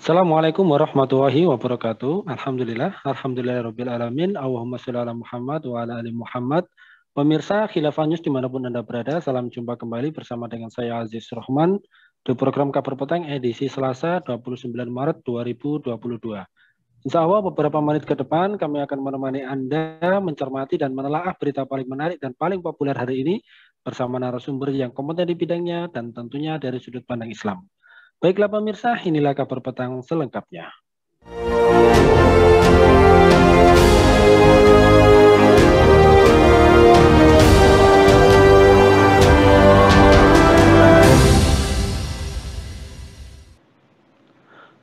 Assalamualaikum warahmatullahi wabarakatuh. Alhamdulillah, alamin. Allahumma sholli ala Muhammad wa ala ali Muhammad. Pemirsa Khilafah News dimanapun Anda berada, salam jumpa kembali bersama dengan saya Aziz Rahman di program Kabar Petang edisi Selasa 29 Maret 2022. Insya Allah beberapa menit ke depan kami akan menemani Anda mencermati dan menelaah berita paling menarik dan paling populer hari ini bersama narasumber yang kompeten di bidangnya dan tentunya dari sudut pandang Islam. Baiklah pemirsa, inilah kabar petang selengkapnya.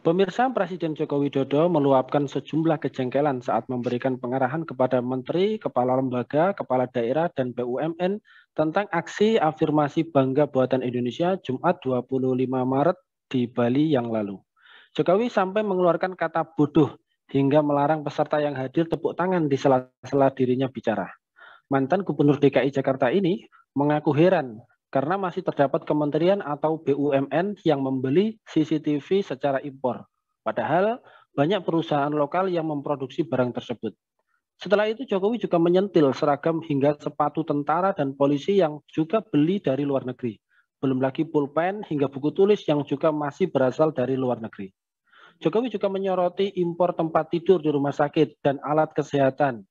Pemirsa, Presiden Joko Widodo meluapkan sejumlah kejengkelan saat memberikan pengarahan kepada Menteri, Kepala Lembaga, Kepala Daerah, dan BUMN tentang aksi afirmasi Bangga Buatan Indonesia Jumat 25 Maret di Bali yang lalu. Jokowi sampai mengeluarkan kata bodoh hingga melarang peserta yang hadir tepuk tangan di sela-sela dirinya bicara. Mantan Gubernur DKI Jakarta ini mengaku heran karena masih terdapat kementerian atau BUMN yang membeli CCTV secara impor. Padahal banyak perusahaan lokal yang memproduksi barang tersebut. Setelah itu Jokowi juga menyentil seragam hingga sepatu tentara dan polisi yang juga beli dari luar negeri. Belum lagi pulpen hingga buku tulis yang juga masih berasal dari luar negeri. Jokowi juga menyoroti impor tempat tidur di rumah sakit dan alat kesehatan.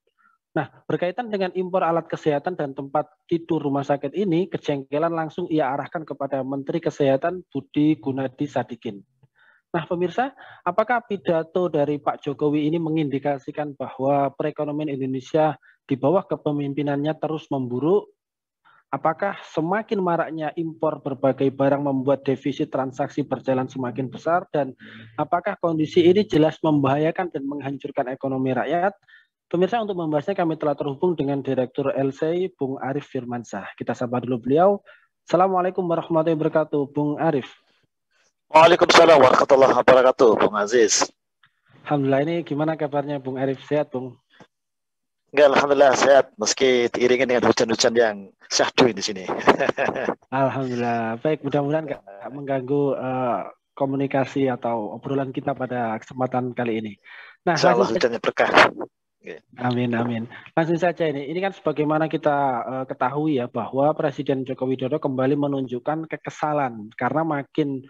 Nah, berkaitan dengan impor alat kesehatan dan tempat tidur rumah sakit ini, kejengkelan langsung ia arahkan kepada Menteri Kesehatan Budi Gunadi Sadikin. Nah, pemirsa, apakah pidato dari Pak Jokowi ini mengindikasikan bahwa perekonomian Indonesia di bawah kepemimpinannya terus memburuk? Apakah semakin maraknya impor berbagai barang membuat defisit transaksi berjalan semakin besar, dan apakah kondisi ini jelas membahayakan dan menghancurkan ekonomi rakyat? Pemirsa, untuk membahasnya kami telah terhubung dengan Direktur LSEI, Bung Arif Firmansyah. Kita sapa dulu beliau. Assalamualaikum warahmatullahi wabarakatuh, Bung Arif. Waalaikumsalam warahmatullahi wabarakatuh, Bung Aziz. Alhamdulillah, ini gimana kabarnya Bung Arif? Sehat, Bung? Enggak, alhamdulillah sehat, meski diiringi dengan hujan-hujan yang syahdu di sini. Alhamdulillah, baik. Mudah-mudahan nggak mengganggu komunikasi atau obrolan kita pada kesempatan kali ini. Nah, insya Allah hujannya berkah. Amin, amin. Langsung saja ini kan sebagaimana kita ketahui ya bahwa Presiden Joko Widodo kembali menunjukkan kekesalan karena makin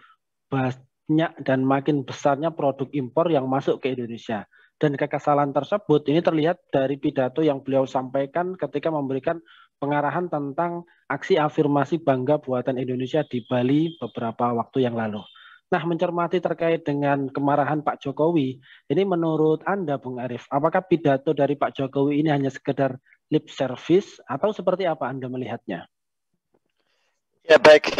banyak dan makin besarnya produk impor yang masuk ke Indonesia. Dan kekesalan tersebut ini terlihat dari pidato yang beliau sampaikan ketika memberikan pengarahan tentang aksi afirmasi Bangga Buatan Indonesia di Bali beberapa waktu yang lalu. Nah, mencermati terkait dengan kemarahan Pak Jokowi, ini menurut Anda, Bung Arif, apakah pidato dari Pak Jokowi ini hanya sekedar lip service atau seperti apa Anda melihatnya? Ya baik,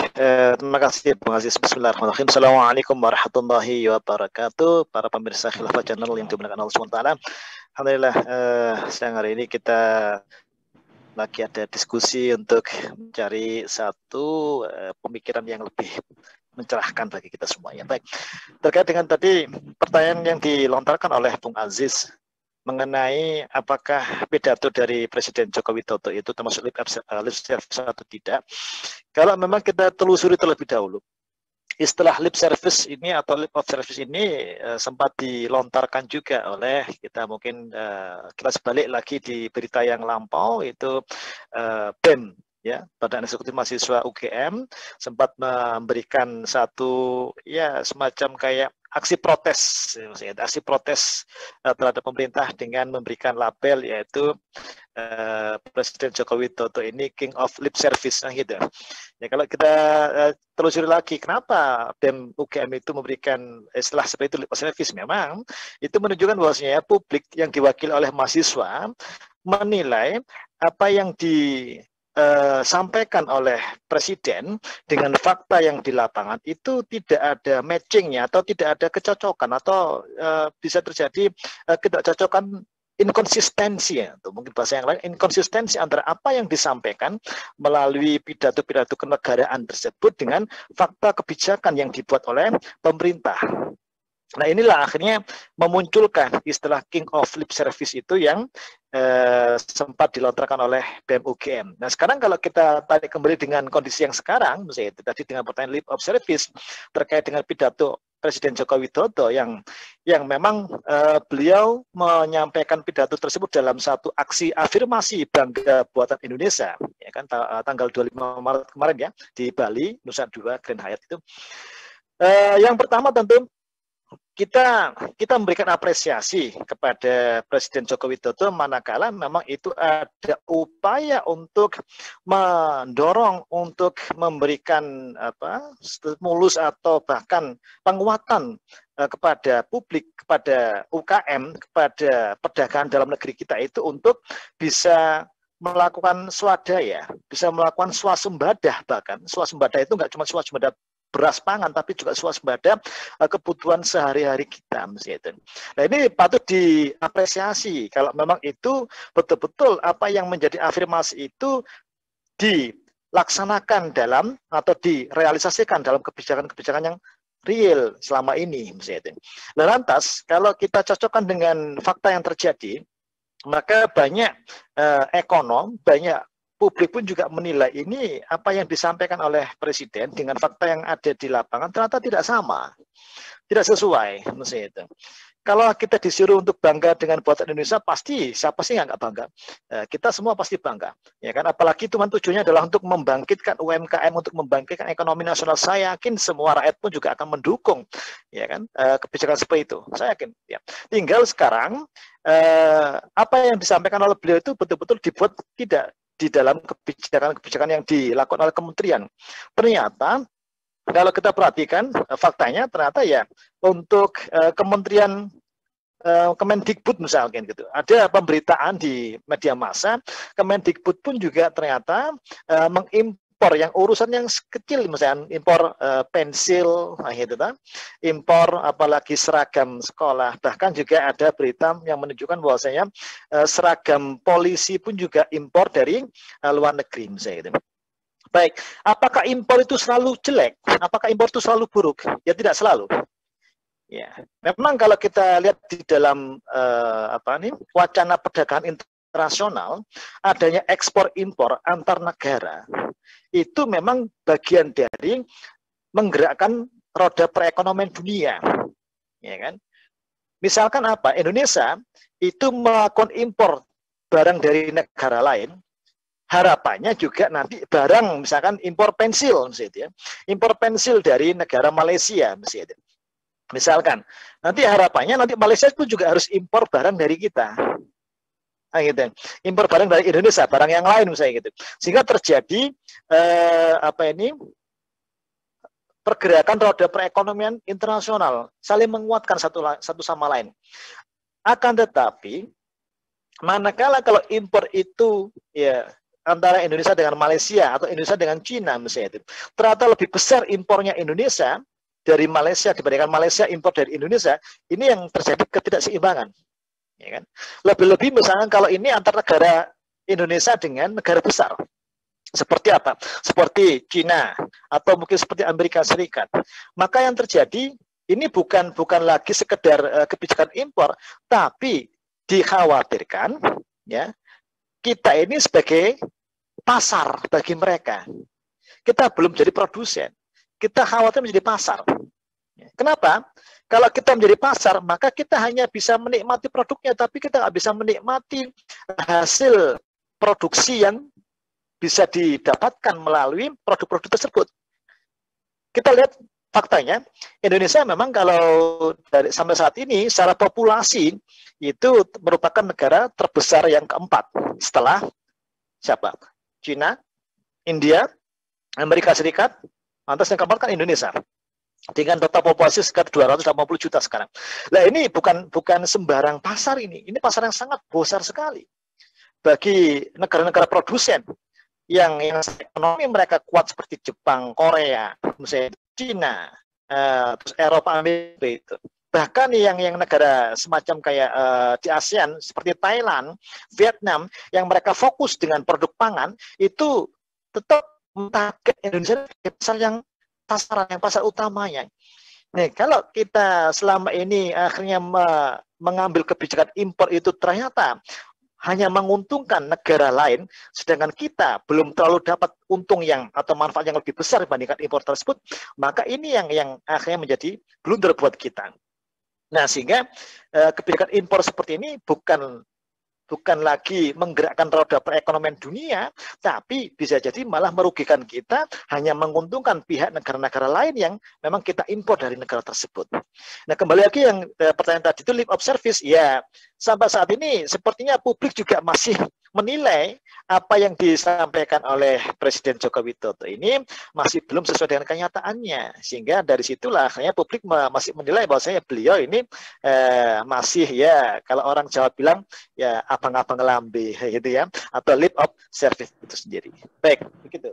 terima kasih Bung Aziz. Bismillahirrahmanirrahim. Assalamualaikum warahmatullahi wabarakatuh. Para pemirsa Khilafah Channel yang dimuliakan Allah SWT. Alhamdulillah, siang hari ini kita lagi ada diskusi untuk mencari satu pemikiran yang lebih mencerahkan bagi kita semuanya. Baik, terkait dengan tadi pertanyaan yang dilontarkan oleh Bung Aziz mengenai apakah pidato dari Presiden Joko Widodo itu termasuk lip service atau tidak. Kalau memang kita telusuri terlebih dahulu, istilah lip service ini atau lip of service ini sempat dilontarkan juga oleh kita mungkin kita sebalik lagi di berita yang lampau itu BEM ya, Badan Eksekutif Mahasiswa UGM sempat memberikan satu ya semacam kayak aksi protes terhadap pemerintah dengan memberikan label yaitu Presiden Joko Widodo ini King of Lip Service gitu. Ya kalau kita telusuri lagi kenapa BEM UGM itu memberikan istilah seperti itu lip service, memang itu menunjukkan bahwasanya publik yang diwakili oleh mahasiswa menilai apa yang disampaikan oleh Presiden dengan fakta yang di lapangan itu tidak ada matchingnya atau tidak ada kecocokan atau bisa terjadi ketidakcocokan, inkonsistensi ya, atau mungkin bahasa yang lain inkonsistensi antara apa yang disampaikan melalui pidato-pidato kenegaraan tersebut dengan fakta kebijakan yang dibuat oleh pemerintah. Nah inilah akhirnya memunculkan istilah King of Lip Service itu yang sempat dilontarkan oleh BEM UGM. Nah sekarang kalau kita tarik kembali dengan kondisi yang sekarang, misalnya tadi dengan pertanyaan lip of service terkait dengan pidato Presiden Joko Widodo yang memang beliau menyampaikan pidato tersebut dalam satu aksi afirmasi bangga buatan Indonesia, ya kan, tanggal 25 Maret kemarin ya di Bali, Nusa Dua, Grand Hyatt itu. Yang pertama tentu kita memberikan apresiasi kepada Presiden Joko Widodo manakala memang itu ada upaya untuk mendorong untuk memberikan stimulus atau bahkan penguatan kepada publik, kepada UKM, kepada perdagangan dalam negeri kita itu untuk bisa melakukan swadaya, bisa melakukan swasembada. Bahkan swasembada itu nggak cuma swasembada beras pangan, tapi juga swasembada kebutuhan sehari-hari kita. Nah, ini patut diapresiasi kalau memang itu betul-betul apa yang menjadi afirmasi itu dilaksanakan dalam atau direalisasikan dalam kebijakan-kebijakan yang real selama ini. Nah, lantas kalau kita cocokkan dengan fakta yang terjadi, maka banyak ekonom, banyak publik pun juga menilai ini apa yang disampaikan oleh Presiden dengan fakta yang ada di lapangan ternyata tidak sama, tidak sesuai. Itu. Kalau kita disuruh untuk bangga dengan buatan Indonesia, pasti siapa sih yang nggak bangga? Kita semua pasti bangga, ya kan? Apalagi tujuannya adalah untuk membangkitkan UMKM, untuk membangkitkan ekonomi nasional. Saya yakin semua rakyat pun juga akan mendukung, ya kan? Kebijakan seperti itu. Saya yakin. Ya. Tinggal sekarang apa yang disampaikan oleh beliau itu betul-betul dibuat tidak di dalam kebijakan-kebijakan yang dilakukan oleh kementerian. Ternyata kalau kita perhatikan faktanya ternyata ya untuk kementerian Kemendikbud misalkan gitu. Ada pemberitaan di media massa, Kemendikbud pun juga ternyata mengimpor yang urusan yang kecil, misalnya impor pensil, impor apalagi seragam sekolah. Bahkan juga ada berita yang menunjukkan bahwasanya seragam polisi pun juga impor dari luar negeri misalnya gitu. Baik, apakah impor itu selalu jelek? Apakah impor itu selalu buruk? Ya tidak selalu. Ya, memang kalau kita lihat di dalam wacana perdagangan internasional, adanya ekspor impor antar negara itu memang bagian dari menggerakkan roda perekonomian dunia, ya kan? Misalkan apa? Indonesia itu melakukan impor barang dari negara lain. Harapannya juga nanti barang misalkan impor pensil, misalnya, impor pensil dari negara Malaysia, misalnya. Misalkan, nanti harapannya nanti Malaysia pun juga harus impor barang dari kita. Nah, gitu. Impor barang dari Indonesia, barang yang lain misalnya gitu. Sehingga terjadi pergerakan roda perekonomian internasional, saling menguatkan satu sama lain. Akan tetapi, manakala kalau impor itu ya antara Indonesia dengan Malaysia atau Indonesia dengan Cina misalnya itu, ternyata lebih besar impornya Indonesia dari Malaysia dibandingkan Malaysia impor dari Indonesia, ini yang terjadi ketidakseimbangan, ya kan? Lebih-lebih misalnya kalau ini antar negara Indonesia dengan negara besar, seperti apa? Seperti Cina atau mungkin seperti Amerika Serikat, maka yang terjadi ini bukan lagi sekedar kebijakan impor, tapi dikhawatirkan ya kita ini sebagai pasar bagi mereka. Kita belum jadi produsen. Kita khawatir menjadi pasar. Kenapa? Kalau kita menjadi pasar, maka kita hanya bisa menikmati produknya, tapi kita nggak bisa menikmati hasil produksi yang bisa didapatkan melalui produk-produk tersebut. Kita lihat faktanya, Indonesia memang kalau sampai saat ini, secara populasi, itu merupakan negara terbesar yang keempat. Setelah siapa? Cina, India, Amerika Serikat, lantas yang keempat kan Indonesia. Dengan total populasi sekitar 280 juta sekarang. Nah ini bukan sembarang pasar ini. Ini pasar yang sangat besar sekali. Bagi negara-negara produsen yang ekonomi mereka kuat seperti Jepang, Korea, misalnya Cina, terus Eropa, Amerika itu. Bahkan yang negara semacam kayak di ASEAN seperti Thailand, Vietnam yang mereka fokus dengan produk pangan itu tetap target Indonesia pasar utamanya. Nih, kalau kita selama ini akhirnya mengambil kebijakan impor itu ternyata hanya menguntungkan negara lain, sedangkan kita belum terlalu dapat untung yang atau manfaat yang lebih besar dibandingkan impor tersebut, maka ini yang akhirnya menjadi blunder buat kita. Nah, sehingga kebijakan impor seperti ini bukan lagi menggerakkan roda perekonomian dunia, tapi bisa jadi malah merugikan kita, hanya menguntungkan pihak negara-negara lain yang memang kita impor dari negara tersebut. Nah, kembali lagi yang pertanyaan tadi itu lip of service, ya sampai saat ini sepertinya publik juga masih menilai apa yang disampaikan oleh Presiden Joko Widodo ini masih belum sesuai dengan kenyataannya, sehingga dari situlah akhirnya publik masih menilai bahwasanya beliau ini masih, ya kalau orang Jawa bilang ya abang-abang lambe gitu ya, atau lip of service itu sendiri. Baik, begitu.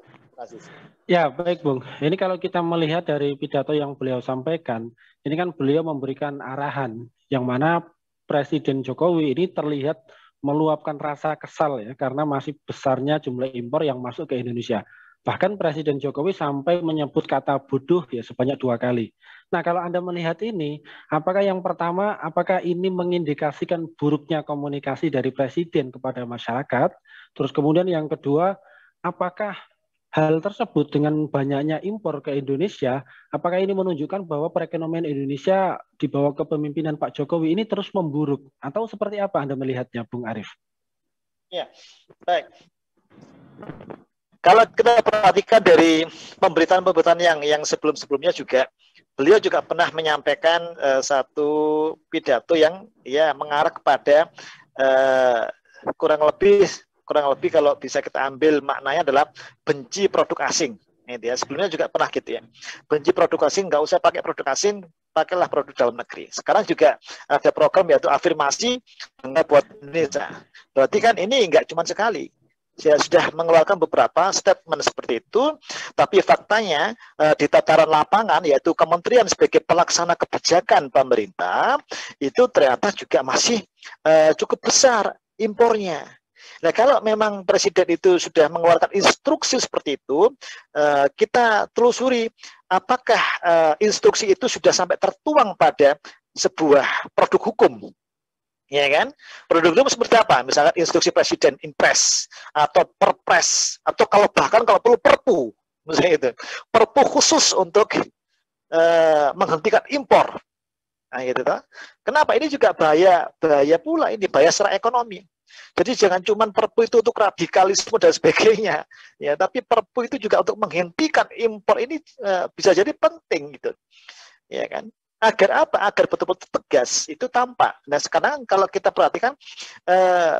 Ya, baik Bung. Ini kalau kita melihat dari pidato yang beliau sampaikan, ini kan beliau memberikan arahan yang mana Presiden Jokowi ini terlihat meluapkan rasa kesal ya karena masih besarnya jumlah impor yang masuk ke Indonesia. Bahkan Presiden Jokowi sampai menyebut kata bodoh ya sebanyak 2 kali. Nah, kalau Anda melihat ini, apakah yang pertama, apakah ini mengindikasikan buruknya komunikasi dari Presiden kepada masyarakat? Terus kemudian yang kedua, apakah hal tersebut dengan banyaknya impor ke Indonesia, apakah ini menunjukkan bahwa perekonomian Indonesia di bawah kepemimpinan Pak Jokowi ini terus memburuk? Atau seperti apa Anda melihatnya, Bung Arief? Ya, baik. Kalau kita perhatikan dari pemberitaan-pemberitaan yang sebelum-sebelumnya juga, beliau juga pernah menyampaikan satu pidato yang ya mengarah kepada kurang lebih kalau bisa kita ambil maknanya adalah benci produk asing. Gitu ya. Sebelumnya juga pernah gitu ya. Benci produk asing, nggak usah pakai produk asing, pakailah produk dalam negeri. Sekarang juga ada program yaitu afirmasi bangga buat Indonesia. Berarti kan ini nggak cuma sekali. Saya sudah mengeluarkan beberapa statement seperti itu, tapi faktanya di tataran lapangan, yaitu kementerian sebagai pelaksana kebijakan pemerintah, itu ternyata juga masih cukup besar impornya. Nah, kalau memang Presiden itu sudah mengeluarkan instruksi seperti itu, kita telusuri apakah instruksi itu sudah sampai tertuang pada sebuah produk hukum. Ya kan? Produk hukum seperti apa? Misalkan instruksi Presiden, Impres, atau Perpres, atau bahkan kalau perlu Perpu, misalnya itu. Perpu khusus untuk menghentikan impor. Nah, gitu toh. Kenapa? Ini juga bahaya pula, ini bahaya secara ekonomi. Jadi jangan cuma Perpu itu untuk radikalisme dan sebagainya, ya, tapi Perpu itu juga untuk menghentikan impor ini bisa jadi penting gitu, ya kan? Agar apa? Agar betul-betul tegas itu tampak. Nah, sekarang kalau kita perhatikan,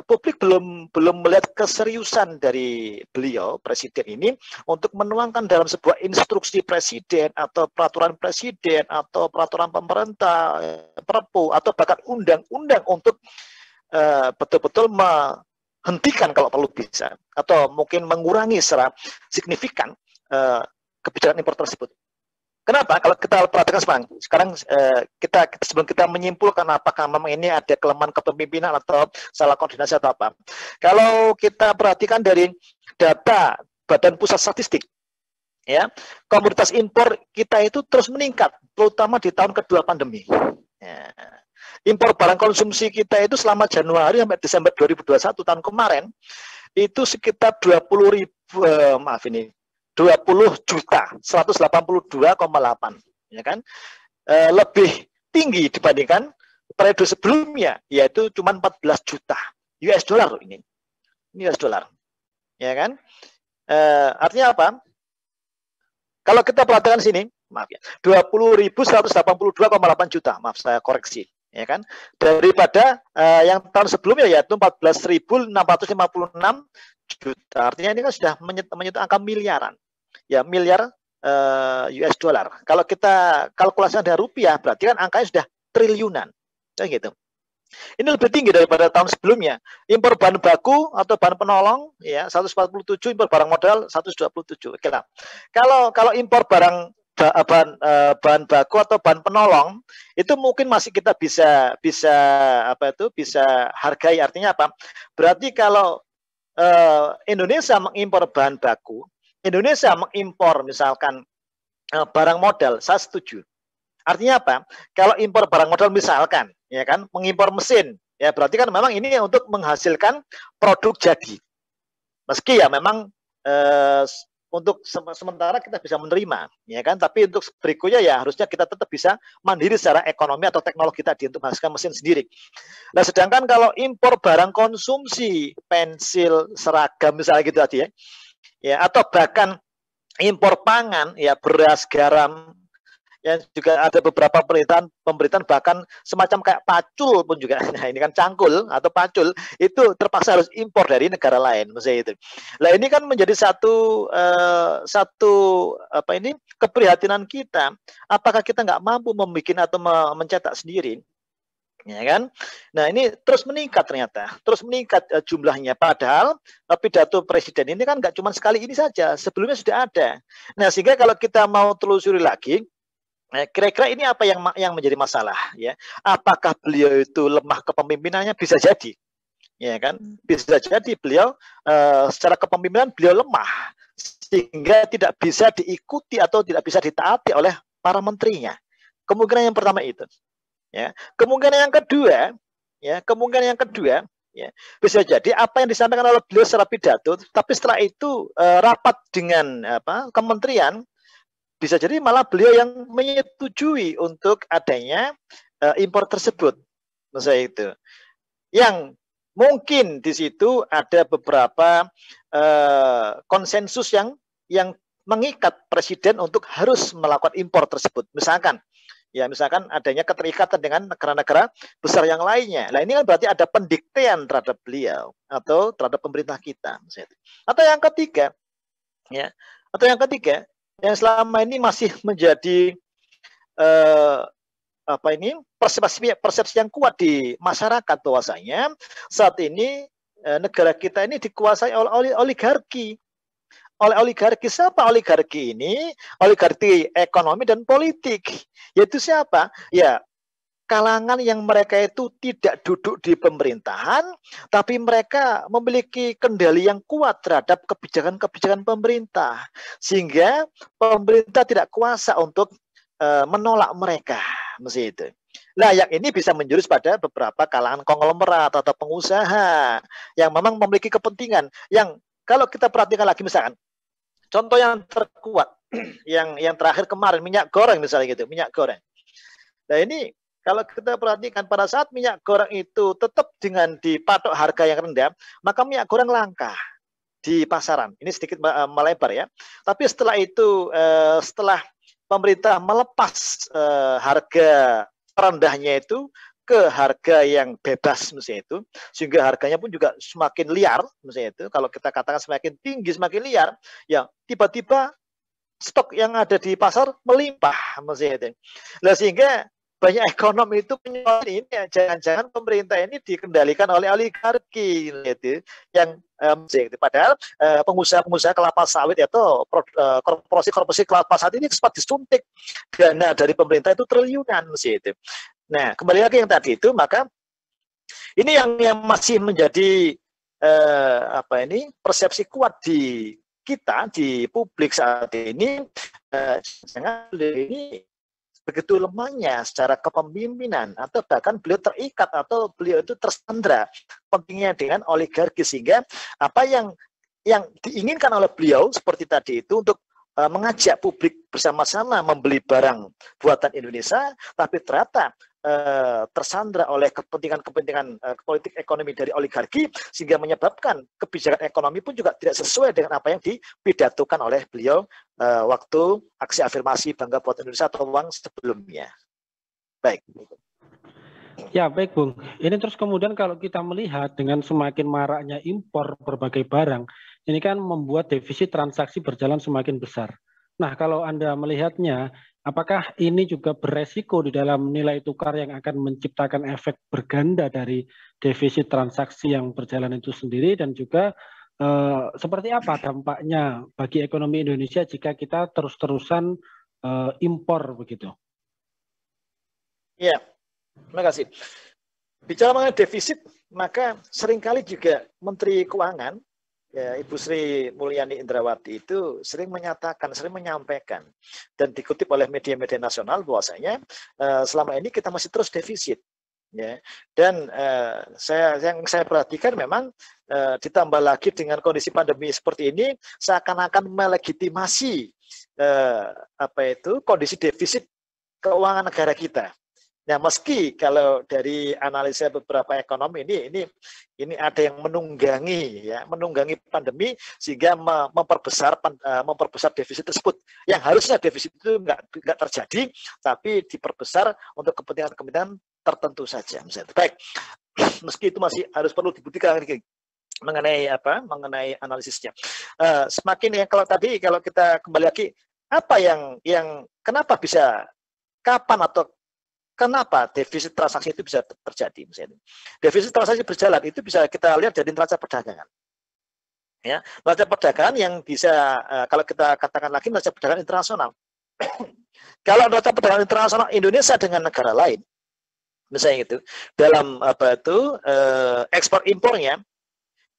publik belum melihat keseriusan dari beliau Presiden ini untuk menuangkan dalam sebuah instruksi Presiden atau peraturan Presiden atau peraturan pemerintah, Perpu atau bahkan undang-undang untuk betul-betul menghentikan kalau perlu bisa, atau mungkin mengurangi secara signifikan kebijakan impor tersebut. Kenapa? Kalau kita perhatikan sekarang kita sebelum kita menyimpulkan apakah memang ini ada kelemahan kepemimpinan atau salah koordinasi atau apa. Kalau kita perhatikan dari data Badan Pusat Statistik, ya, komoditas impor kita itu terus meningkat, terutama di tahun kedua pandemi. Ya. Impor barang konsumsi kita itu selama Januari sampai Desember 2021 tahun kemarin itu sekitar 20 juta 182,8, ya kan, lebih tinggi dibandingkan periode sebelumnya, yaitu cuma 14 juta US dollar ini US dollar, ya kan. Artinya apa? Kalau kita perhatikan sini, maaf ya, 20.182,8 juta, maaf saya koreksi, ya kan, daripada yang tahun sebelumnya yaitu 14.656 juta. Artinya ini kan sudah menyentuh angka miliaran, ya, miliar US dollar. Kalau kita kalkulasikan dengan rupiah, berarti kan angkanya sudah triliunan, kayak gitu. Ini lebih tinggi daripada tahun sebelumnya. Impor bahan baku atau bahan penolong ya 147, impor barang modal 127. Oke, nah. Kalau impor bahan baku atau bahan penolong itu mungkin masih kita bisa hargai. Artinya apa? Berarti kalau Indonesia mengimpor bahan baku, Indonesia mengimpor misalkan barang modal, saya setuju. Artinya apa? Kalau impor barang modal misalkan, ya kan, mengimpor mesin, Ya, berarti kan memang ini untuk menghasilkan produk jadi. Meski ya memang untuk sementara kita bisa menerima, ya kan? Tapi untuk berikutnya ya harusnya kita tetap bisa mandiri secara ekonomi atau teknologi tadi untuk menghasilkan mesin sendiri. Nah, sedangkan kalau impor barang konsumsi, pensil, seragam misalnya gitu tadi ya, atau bahkan impor pangan, ya beras, garam, yang juga ada beberapa pemberitaan bahkan semacam kayak pacul pun juga. Nah, ini kan cangkul atau pacul itu terpaksa harus impor dari negara lain, misalnya itu. Nah, ini kan menjadi satu keprihatinan kita. Apakah kita nggak mampu membuat atau mencetak sendiri? Ya kan? Nah, ini terus meningkat ternyata, terus meningkat jumlahnya. Padahal pidato presiden ini kan nggak cuma sekali ini saja, sebelumnya sudah ada. Nah, sehingga kalau kita mau telusuri lagi, kira-kira ini apa yang menjadi masalah ya? Apakah beliau itu lemah kepemimpinannya? Bisa jadi, ya kan? Bisa jadi beliau secara kepemimpinan beliau lemah sehingga tidak bisa diikuti atau tidak bisa ditaati oleh para menterinya. Kemungkinan yang pertama itu, ya. Kemungkinan yang kedua, ya, bisa jadi apa yang disampaikan oleh beliau secara pidato, tapi setelah itu rapat dengan kementerian. Bisa jadi malah beliau yang menyetujui untuk adanya impor tersebut, misalnya itu. Yang mungkin di situ ada beberapa konsensus yang mengikat presiden untuk harus melakukan impor tersebut. Misalkan adanya keterikatan dengan negara-negara besar yang lainnya. Nah, ini kan berarti ada pendiktean terhadap beliau atau terhadap pemerintah kita, misalnya. Atau yang ketiga, yang selama ini masih menjadi persepsi yang kuat di masyarakat bahwasanya saat ini negara kita ini dikuasai oleh oligarki. Oleh oligarki. Siapa oligarki ini? Oligarki ekonomi dan politik. Yaitu siapa? Ya, kalangan yang mereka itu tidak duduk di pemerintahan, tapi mereka memiliki kendali yang kuat terhadap kebijakan-kebijakan pemerintah, sehingga pemerintah tidak kuasa untuk menolak mereka, mesti itu. Nah, yang ini bisa menjurus pada beberapa kalangan konglomerat atau pengusaha yang memang memiliki kepentingan. Yang kalau kita perhatikan lagi, misalkan contoh yang terkuat, yang terakhir kemarin minyak goreng misalnya gitu, minyak goreng. Nah, ini kalau kita perhatikan pada saat minyak goreng itu tetap dengan dipatok harga yang rendah, maka minyak goreng langka di pasaran. Ini sedikit melebar ya. Tapi setelah itu, setelah pemerintah melepas harga terendahnya itu ke harga yang bebas misalnya itu, sehingga harganya pun juga semakin liar misalnya itu. Kalau kita katakan semakin tinggi, semakin liar, ya tiba-tiba stok yang ada di pasar melimpah misalnya itu. Nah, sehingga banyak ekonom itu menyoroti ini ya, jangan-jangan pemerintah ini dikendalikan oleh oligarki gitu, yang padahal pengusaha-pengusaha kelapa sawit atau korporasi kelapa sawit ini sempat disuntik dana dari pemerintah itu triliunan gitu. Nah, kembali lagi yang tadi itu, maka ini yang masih menjadi persepsi kuat di kita, di publik saat ini, jangan ini begitu lemahnya secara kepemimpinan, atau bahkan beliau terikat atau beliau itu tersandra pentingnya dengan oligarki, sehingga apa yang diinginkan oleh beliau seperti tadi itu untuk mengajak publik bersama-sama membeli barang buatan Indonesia, tapi ternyata tersandra oleh kepentingan politik ekonomi dari oligarki, sehingga menyebabkan kebijakan ekonomi pun juga tidak sesuai dengan apa yang dipidatokan oleh beliau waktu aksi afirmasi Bangga Buatan Indonesia atau uang sebelumnya. Baik. Ya, baik Bung. Ini terus kemudian kalau kita melihat dengan semakin maraknya impor berbagai barang, ini kan membuat defisit transaksi berjalan semakin besar. Nah, kalau Anda melihatnya, apakah ini juga beresiko di dalam nilai tukar yang akan menciptakan efek berganda dari defisit transaksi yang berjalan itu sendiri, dan juga seperti apa dampaknya bagi ekonomi Indonesia jika kita terus-terusan impor begitu? Ya, terima kasih. Bicara mengenai defisit, maka seringkali juga Menteri Keuangan, ya, Ibu Sri Mulyani Indrawati itu sering menyampaikan, dan dikutip oleh media-media nasional bahwasanya selama ini kita masih terus defisit. ya. Dan yang saya perhatikan memang ditambah lagi dengan kondisi pandemi seperti ini seakan-akan melegitimasi kondisi defisit keuangan negara kita. Nah, meski kalau dari analisa beberapa ekonomi ini ada yang menunggangi pandemi sehingga memperbesar defisit tersebut. Yang harusnya defisit itu nggak terjadi, tapi diperbesar untuk kepentingan tertentu saja. Misalnya. Baik, meski itu masih harus perlu dibuktikan mengenai analisisnya. Semakin kalau kita kembali lagi, apa yang kenapa bisa, kapan atau kenapa defisit transaksi itu bisa terjadi? Misalnya, defisit transaksi berjalan itu bisa kita lihat dari neraca perdagangan. Ya, neraca perdagangan yang bisa kalau kita katakan lagi neraca perdagangan internasional. Kalau neraca perdagangan internasional Indonesia dengan negara lain, misalnya itu dalam ekspor impornya,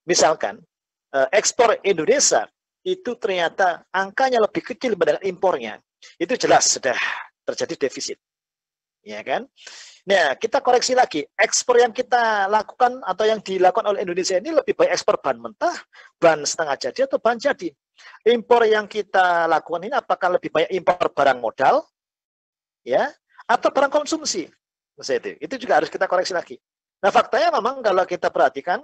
misalkan ekspor Indonesia itu ternyata angkanya lebih kecil dibandingkan impornya, itu jelas sudah terjadi defisit. Ya kan? Nah, kita koreksi lagi. Ekspor yang kita lakukan atau yang dilakukan oleh Indonesia ini lebih baik ekspor bahan mentah, bahan setengah jadi atau bahan jadi. Impor yang kita lakukan ini apakah lebih banyak impor barang modal, ya, atau barang konsumsi? Misalnya itu juga harus kita koreksi lagi. Nah, faktanya memang kalau kita perhatikan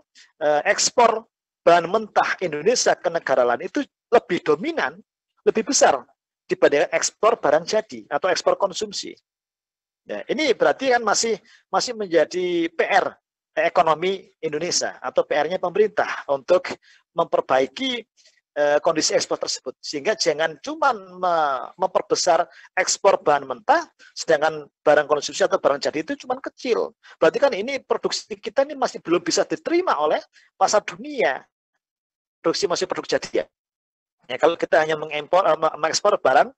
ekspor bahan mentah Indonesia ke negara lain itu lebih dominan, lebih besar dibandingkan ekspor barang jadi atau ekspor konsumsi. Ya, ini berarti kan masih menjadi PR ekonomi Indonesia atau PR-nya pemerintah untuk memperbaiki kondisi ekspor tersebut. Sehingga jangan cuma memperbesar ekspor bahan mentah, sedangkan barang konsumsi atau barang jadi itu cuma kecil. Berarti kan ini produksi kita ini masih belum bisa diterima oleh pasar dunia. Produksi masih produk jadi ya. Ya, kalau kita hanya mengekspor barang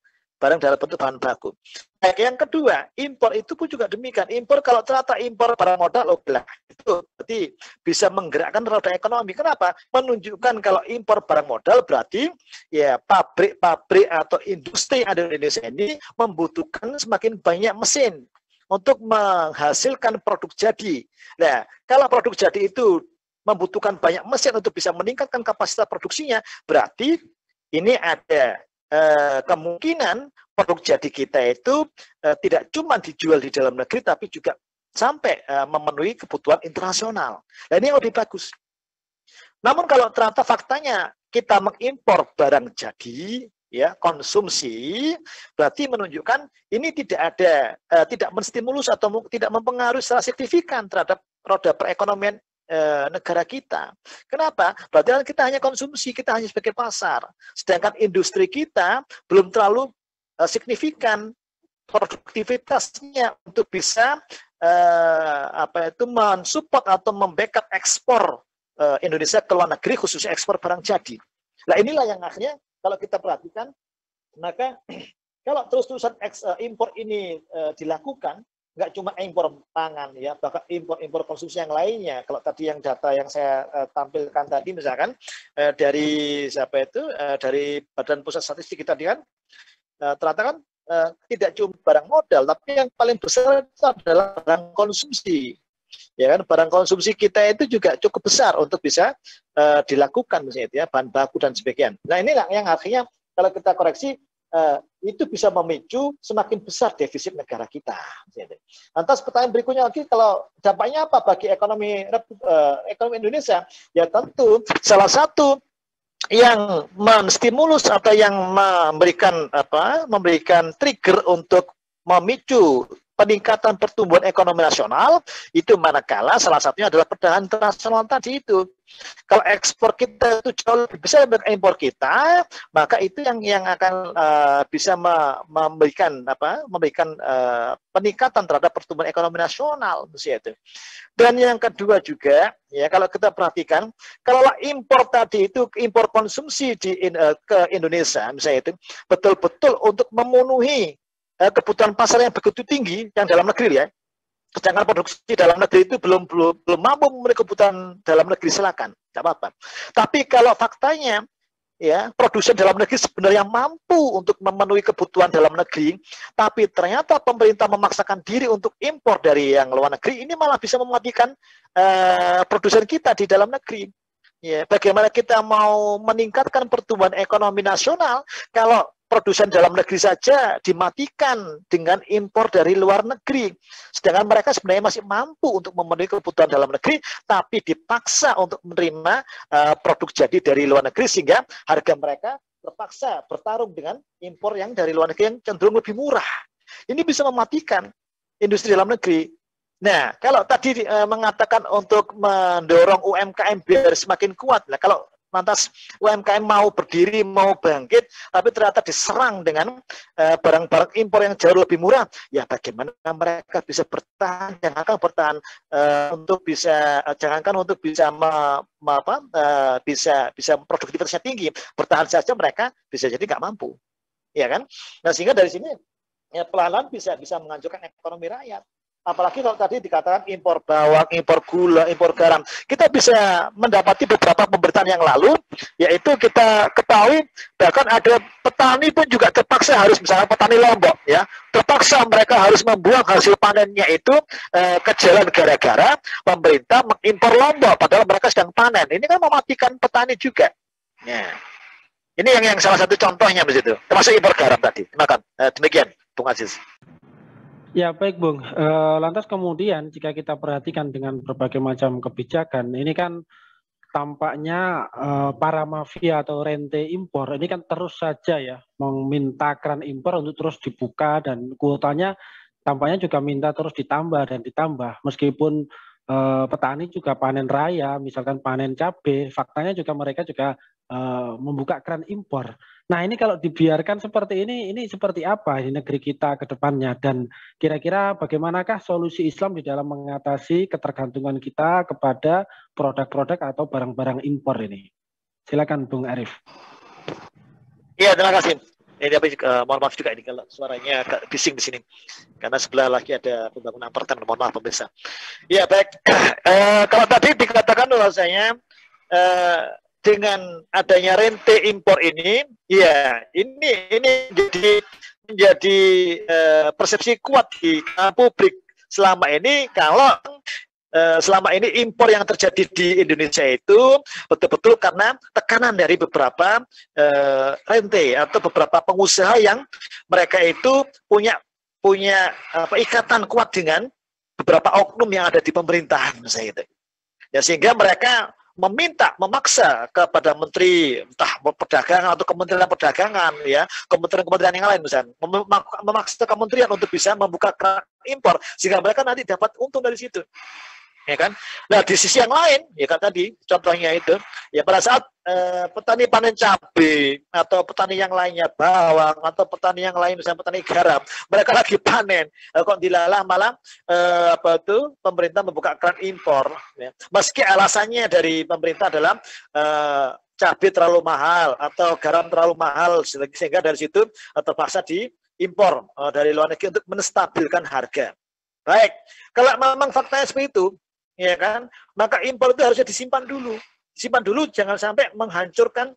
dalam bentuk bahan baku. Nah, yang kedua, impor itu pun juga demikian. Impor kalau ternyata impor barang modal, itu berarti bisa menggerakkan roda ekonomi. Kenapa? Menunjukkan kalau impor barang modal berarti ya pabrik-pabrik atau industri yang ada di Indonesia ini membutuhkan semakin banyak mesin untuk menghasilkan produk jadi. Nah, kalau produk jadi itu membutuhkan banyak mesin untuk bisa meningkatkan kapasitas produksinya, berarti ini ada kemungkinan produk jadi kita itu tidak cuma dijual di dalam negeri, tapi juga sampai memenuhi kebutuhan internasional. Nah, ini yang lebih bagus. Namun kalau ternyata faktanya kita mengimpor barang jadi, ya konsumsi, berarti menunjukkan ini tidak menstimulus atau tidak mempengaruhi secara signifikan terhadap roda perekonomian negara kita. Kenapa? Berarti kita hanya konsumsi, kita hanya sebagai pasar. Sedangkan industri kita belum terlalu signifikan produktivitasnya untuk bisa mensupport atau membackup ekspor Indonesia ke luar negeri, khususnya ekspor barang jadi. Nah, inilah yang akhirnya kalau kita perhatikan, maka kalau terus-terusan impor ini dilakukan, nggak cuma impor pangan ya, bahkan impor konsumsi yang lainnya. Kalau tadi yang data yang saya tampilkan tadi misalkan dari dari Badan Pusat Statistik kita kan ternyata kan tidak cuma barang modal, tapi yang paling besar itu adalah barang konsumsi. Ya kan, barang konsumsi kita itu juga cukup besar untuk bisa dilakukan misalnya ya, bahan baku dan sebagainya. Nah, inilah yang akhirnya kalau kita koreksi itu bisa memicu semakin besar defisit negara kita. Lantas pertanyaan berikutnya lagi, kalau dampaknya apa bagi ekonomi Indonesia? Ya tentu salah satu yang menstimulus atau yang memberikan trigger untuk memicu peningkatan pertumbuhan ekonomi nasional itu manakala salah satunya adalah perdagangan internasional tadi itu. Kalau ekspor kita itu jauh lebih besar daripada impor kita, maka itu yang akan bisa memberikan peningkatan terhadap pertumbuhan ekonomi nasional itu. Dan yang kedua juga ya, kalau kita perhatikan, kalau impor tadi itu impor konsumsi ke Indonesia misalnya itu betul-betul untuk memenuhi kebutuhan pasar yang begitu tinggi yang dalam negeri ya, sedangkan produksi dalam negeri itu belum mampu memenuhi kebutuhan dalam negeri, silakan, tidak apa-apa. Tapi kalau faktanya ya, produsen dalam negeri sebenarnya mampu untuk memenuhi kebutuhan dalam negeri, tapi ternyata pemerintah memaksakan diri untuk impor dari yang luar negeri, ini malah bisa mematikan produsen kita di dalam negeri. Ya, bagaimana kita mau meningkatkan pertumbuhan ekonomi nasional kalau produsen dalam negeri saja dimatikan dengan impor dari luar negeri. Sedangkan mereka sebenarnya masih mampu untuk memenuhi kebutuhan dalam negeri, tapi dipaksa untuk menerima produk jadi dari luar negeri, sehingga harga mereka terpaksa bertarung dengan impor yang dari luar negeri yang cenderung lebih murah. Ini bisa mematikan industri dalam negeri. Nah, kalau tadi mengatakan untuk mendorong UMKM biar semakin kuat, nah kalau lantas UMKM mau berdiri, mau bangkit, tapi ternyata diserang dengan barang-barang impor yang jauh lebih murah, ya bagaimana mereka bisa bertahan? Jangankan bertahan untuk bisa, jangankan untuk bisa bisa produktivitasnya tinggi, bertahan saja mereka bisa jadi nggak mampu, ya kan? Nah, sehingga dari sini ya pelan-pelan bisa menghancurkan ekonomi rakyat. Apalagi kalau tadi dikatakan impor bawang, impor gula, impor garam. Kita bisa mendapati beberapa pemberitaan yang lalu, yaitu kita ketahui bahkan ada petani pun juga terpaksa harus, misalnya petani Lombok, ya, terpaksa mereka harus membuang hasil panennya itu ke jalan gara-gara pemerintah mengimpor Lombok, padahal mereka sedang panen. Ini kan mematikan petani juga. Ya. Ini yang salah satu contohnya begitu, termasuk impor garam tadi. Makan demikian, Bung Aziz. Ya, baik Bung. Lantas kemudian jika kita perhatikan dengan berbagai macam kebijakan, ini kan tampaknya para mafia atau rente impor ini kan terus saja ya meminta keran impor untuk terus dibuka, dan kuotanya tampaknya juga minta terus ditambah dan ditambah. Meskipun petani juga panen raya, misalkan panen cabai, faktanya juga mereka juga membuka keran impor. Nah, ini kalau dibiarkan seperti ini seperti apa di negeri kita ke depannya? Dan kira-kira bagaimanakah solusi Islam di dalam mengatasi ketergantungan kita kepada produk-produk atau barang-barang impor ini? Silakan Bung Arif. Iya, terima kasih. Ini mohon maaf juga ini kalau suaranya agak bising di sini, karena sebelah lagi ada pembangunan apartemen. Mohon maaf pemirsa. Ya, baik. Kalau tadi dikatakan bahwasanya dengan adanya rente impor ini, ya ini menjadi persepsi kuat di publik selama ini, kalau selama ini impor yang terjadi di Indonesia itu betul-betul karena tekanan dari beberapa rente atau beberapa pengusaha yang mereka itu punya ikatan kuat dengan beberapa oknum yang ada di pemerintahan, misalnya itu. Ya, sehingga mereka memaksa kepada menteri entah perdagangan atau kementerian perdagangan, ya, kementerian yang lain misalnya, memaksa kementerian untuk bisa membuka keran impor sehingga mereka nanti dapat untung dari situ, ya kan. Nah, di sisi yang lain, ya kan tadi contohnya itu, ya pada saat petani panen cabai atau petani yang lainnya bawang atau petani yang lain misalnya petani garam, mereka lagi panen, kok dilalah malah pemerintah membuka keran impor, ya. Meski alasannya dari pemerintah adalah cabai terlalu mahal atau garam terlalu mahal, sehingga dari situ terpaksa diimpor dari luar negeri untuk menstabilkan harga. Baik, kalau memang faktanya seperti itu, ya kan, maka impor itu harusnya disimpan dulu. Simpan dulu, jangan sampai menghancurkan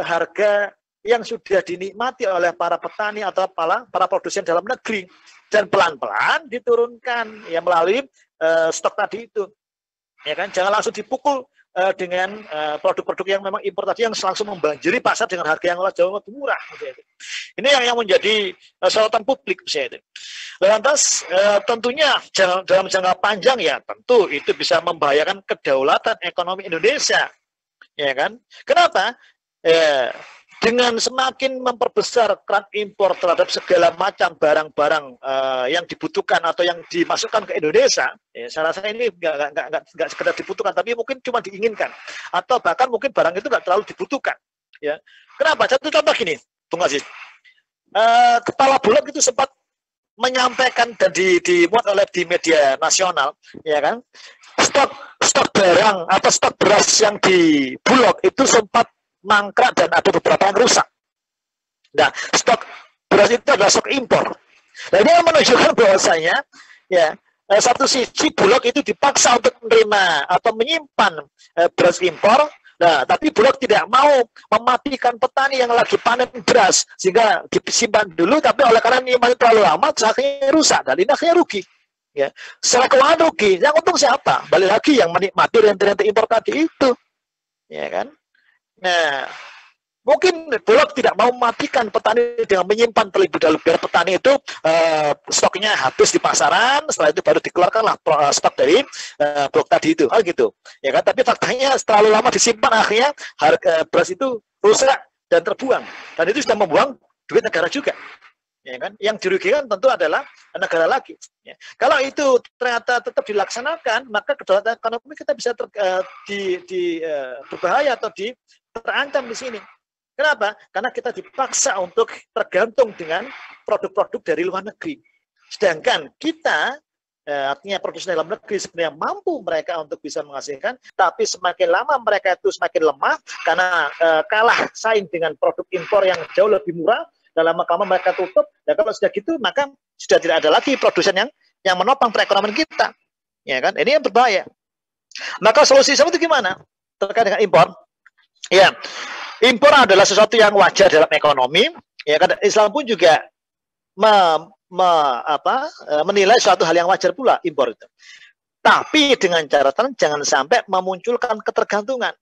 harga yang sudah dinikmati oleh para petani atau para produsen dalam negeri, dan pelan-pelan diturunkan ya melalui stok tadi itu, ya kan. Jangan langsung dipukul dengan produk-produk yang memang impor tadi yang langsung membanjiri pasar dengan harga yang jauh lebih murah. Ini yang menjadi sorotan publik, misalnya itu. Lantas tentunya dalam jangka panjang ya tentu itu bisa membahayakan kedaulatan ekonomi Indonesia, ya kan? Kenapa? Dengan semakin memperbesar keran impor terhadap segala macam barang-barang yang dibutuhkan atau yang dimasukkan ke Indonesia, ya, saya rasa ini nggak sekedar dibutuhkan, tapi mungkin cuma diinginkan, atau bahkan mungkin barang itu nggak terlalu dibutuhkan. Ya, kenapa? Satu contoh gini, Bung Aziz, Kepala Bulog itu sempat menyampaikan dan dimuat oleh di media nasional, ya kan, stok barang atau stok beras yang di Bulog itu sempat mangkrak dan ada beberapa yang rusak. Nah, stok beras itu adalah stok impor. Nah, ini menunjukkan bahwasanya ya satu sisi Bulog itu dipaksa untuk menerima atau menyimpan beras impor, Nah, tapi Bulog tidak mau mematikan petani yang lagi panen beras sehingga disimpan dulu, tapi oleh karena nyimpan terlalu lama akhirnya rusak dan ini akhirnya rugi. Ya, secara keuangan rugi. Yang untung siapa? Balik lagi yang menikmati rente-rente impor tadi itu, ya kan? Nah, mungkin Bulog tidak mau mematikan petani dengan menyimpan terlebih dahulu biar petani itu stoknya habis di pasaran, setelah itu baru dikeluarkanlah stok dari Bulog tadi itu, gitu. Ya kan? Tapi faktanya terlalu lama disimpan akhirnya harga beras itu rusak dan terbuang, dan itu sudah membuang duit negara juga. Ya kan? Yang dirugikan tentu adalah negara lagi. Ya. Kalau itu ternyata tetap dilaksanakan, maka kedaulatan ekonomi kita bisa berbahaya atau terancam di sini. Kenapa? Karena kita dipaksa untuk tergantung dengan produk-produk dari luar negeri. Sedangkan kita, artinya produksi dalam negeri sebenarnya mampu mereka untuk bisa menghasilkan, tapi semakin lama mereka itu semakin lemah karena kalah saing dengan produk impor yang jauh lebih murah. Dalam lama mereka tutup, ya kalau sudah gitu maka sudah tidak ada lagi produsen yang menopang perekonomian kita, ya kan? Ini yang berbahaya. Maka solusi Islam itu gimana terkait dengan impor? Ya, impor adalah sesuatu yang wajar dalam ekonomi. Ya kan? Islam pun juga menilai suatu hal yang wajar pula impor itu. Tapi dengan catatan jangan sampai memunculkan ketergantungan.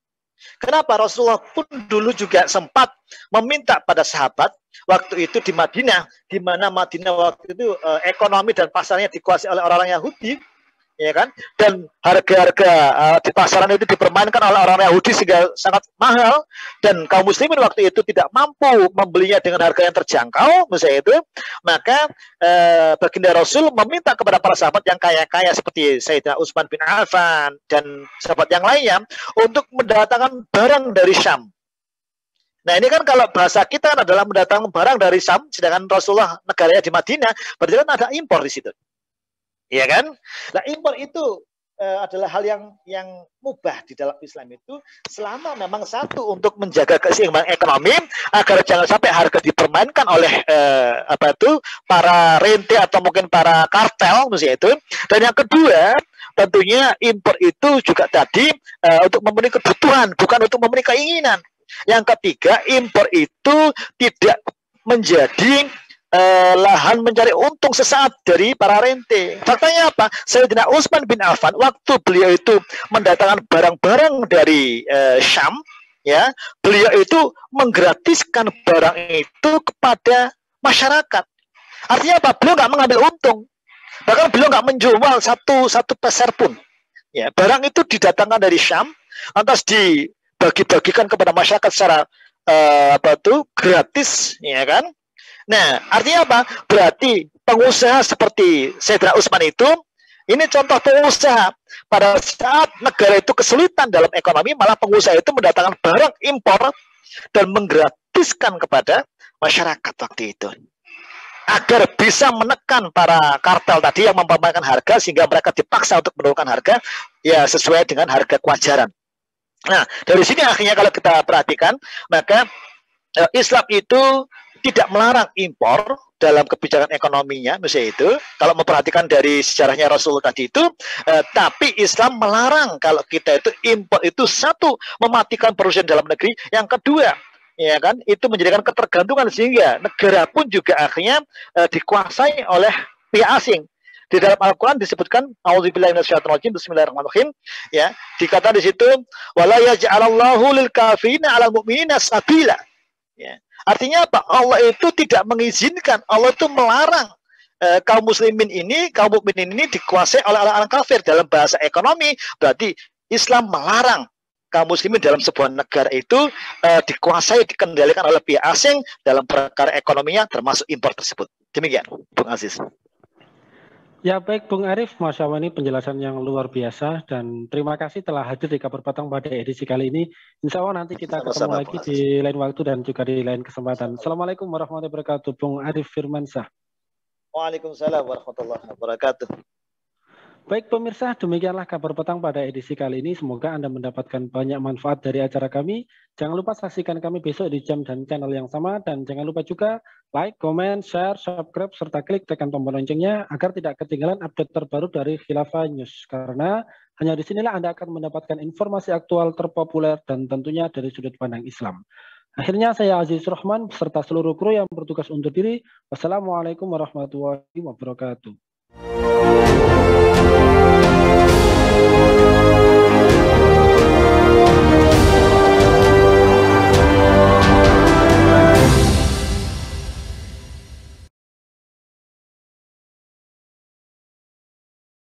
Kenapa? Rasulullah pun dulu juga sempat meminta pada sahabat waktu itu di Madinah, di mana Madinah waktu itu ekonomi dan pasarnya dikuasai oleh orang-orang Yahudi, ya kan? Dan harga-harga di pasaran itu dipermainkan oleh orang Yahudi sehingga sangat mahal, dan kaum muslimin waktu itu tidak mampu membelinya dengan harga yang terjangkau, misalnya itu, maka baginda Rasul meminta kepada para sahabat yang kaya-kaya seperti Sayyidina Utsman bin Affan dan sahabat yang lainnya untuk mendatangkan barang dari Syam. Nah ini kan kalau bahasa kita adalah mendatangkan barang dari Syam, sedangkan Rasulullah negaranya di Madinah, berarti kan ada impor di situ. Iya kan? Nah, impor itu adalah hal yang mubah di dalam Islam itu selama memang satu untuk menjaga keseimbangan ekonomi agar jangan sampai harga dipermainkan oleh para rente atau mungkin para kartel misalnya itu. Dan yang kedua, tentunya impor itu juga tadi untuk memenuhi kebutuhan, bukan untuk memenuhi keinginan. Yang ketiga, impor itu tidak menjadi lahan mencari untung sesaat dari para rente. Faktanya apa? Sayyidina Utsman bin Affan waktu beliau itu mendatangkan barang-barang dari Syam, ya, beliau itu menggratiskan barang itu kepada masyarakat. Artinya apa? Beliau nggak mengambil untung, bahkan beliau nggak menjual satu peser pun. Ya, barang itu didatangkan dari Syam, lantas dibagi-bagikan kepada masyarakat secara gratis, ya kan? Nah, artinya apa? Berarti pengusaha seperti Sayyidina Utsman itu, ini contoh pengusaha. Pada saat negara itu kesulitan dalam ekonomi, malah pengusaha itu mendatangkan barang impor dan menggratiskan kepada masyarakat waktu itu. Agar bisa menekan para kartel tadi yang mempermainkan harga, sehingga mereka dipaksa untuk menurunkan harga, ya sesuai dengan harga kewajaran. Nah, dari sini akhirnya kalau kita perhatikan, maka Islam itu tidak melarang impor dalam kebijakan ekonominya, misalnya itu, kalau memperhatikan dari sejarahnya Rasulullah tadi itu, tapi Islam melarang kalau kita itu impor itu satu, mematikan perusahaan dalam negeri, yang kedua, ya kan, itu menjadikan ketergantungan sehingga negara pun juga akhirnya dikuasai oleh pihak asing. Di dalam Al-Quran disebutkan, A'udzubillahi minasyaitonir rajim, bismillahirrahmanirrahim, ya, dikata di situ, wala yaj'alallahu lil kafirina 'alal mu'minina sabila. Ya. Artinya apa? Allah itu tidak mengizinkan, Allah itu melarang kaum mukminin ini dikuasai oleh orang-orang kafir. Dalam bahasa ekonomi, berarti Islam melarang kaum muslimin dalam sebuah negara itu dikuasai, dikendalikan oleh pihak asing dalam perkara ekonominya, termasuk impor tersebut. Demikian, Bung Aziz. Ya baik Bung Arif, Masya Allah, ini penjelasan yang luar biasa dan terima kasih telah hadir di Kabar Petang pada edisi kali ini. Insya Allah nanti kita ketemu lagi di lain waktu dan juga di lain kesempatan. Assalamualaikum warahmatullahi wabarakatuh, Bung Arif Firmansyah. Waalaikumsalam warahmatullahi wabarakatuh. Baik pemirsa, demikianlah Kabar Petang pada edisi kali ini. Semoga Anda mendapatkan banyak manfaat dari acara kami. Jangan lupa saksikan kami besok di jam dan channel yang sama. Dan jangan lupa juga like, comment, share, subscribe, serta klik tekan tombol loncengnya agar tidak ketinggalan update terbaru dari Khilafah News. Karena Hanya disinilah Anda akan mendapatkan informasi aktual terpopuler dan tentunya dari sudut pandang Islam. Akhirnya saya Aziz Rahman beserta seluruh kru yang bertugas undur diri. Wassalamualaikum warahmatullahi wabarakatuh.